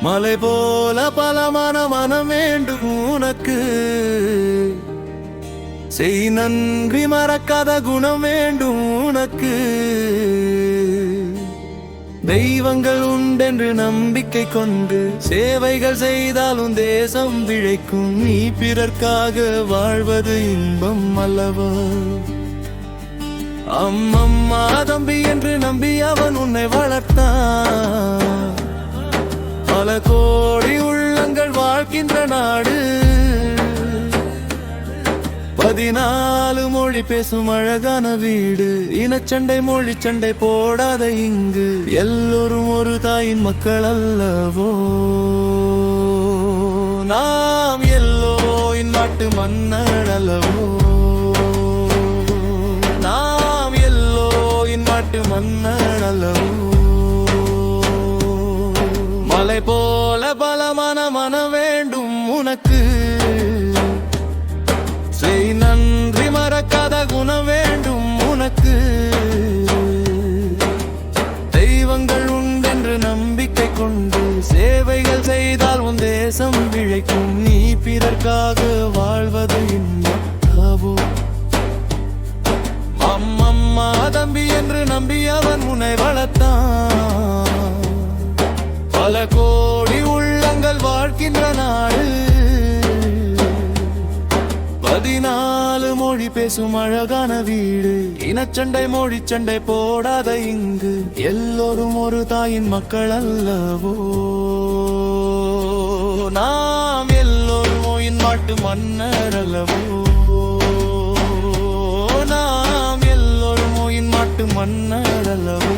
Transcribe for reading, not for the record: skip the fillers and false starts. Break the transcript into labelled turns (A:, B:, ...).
A: மலை போல பல மனம் வேண்டும் உனக்கு. செய் நன்றி மறக்காத குணம் வேண்டும் உனக்கு. தெய்வங்கள் உண்டென்று நம்பிக்கை கொண்டு சேவைகள் செய்தாலும் தேசம் பிழைக்கும். நீ பிறர்க்காக வாழ்வது இன்பம் அல்லவா? அம்மம்மா தம்பி என்று நம்பி அவன் உன்னை வளர்த்தான். பல கோடி உள்ளங்கள் வாழ்கின்ற நாடு. 14 மொழி பேசும் அழகான வீடு. இனச்சண்டை மொழி சண்டை போடாத இங்கு. எல்லோரும் ஒரு தாயின் மக்கள் அல்லவோ? நாம் எல்லோரோ இந்நாட்டு மன்னர் அல்லவோ? நாம் எல்லோரோ இந்நாட்டு மன்னர் அல்லவோ? மலை போல பலமான மனம் வேண்டும் உனக்கு. செய் நன்றி மறக்காத குணம் வேண்டும் உனக்கு. தெய்வங்கள் உண்டென்று நம்பிக்கை கொண்டு சேவைகள் செய்தால் உன் தேசம் பிழைக்கும். நீ பிறர்க்காக வாழ்வது இன்பமாவோ? அம்மம்மா தம்பி என்று நம்பி அவன் உன்னை வளர்த்தான். பல கோடி உள்ளங்கள் வாழ்கின்ற நாடு. 14 மொழி பேசும் அழகான வீடு. இனச்சண்டை மொழி சண்டை போடாத இங்கு. எல்லோரும் ஒரு தாயின் மக்கள் அல்லவோ? நாம் எல்லோரும் இந்நாட்டு மன்னர் அல்லவோ? நாம் எல்லோரும் இந்நாட்டு மன்னர் அல்லவோ?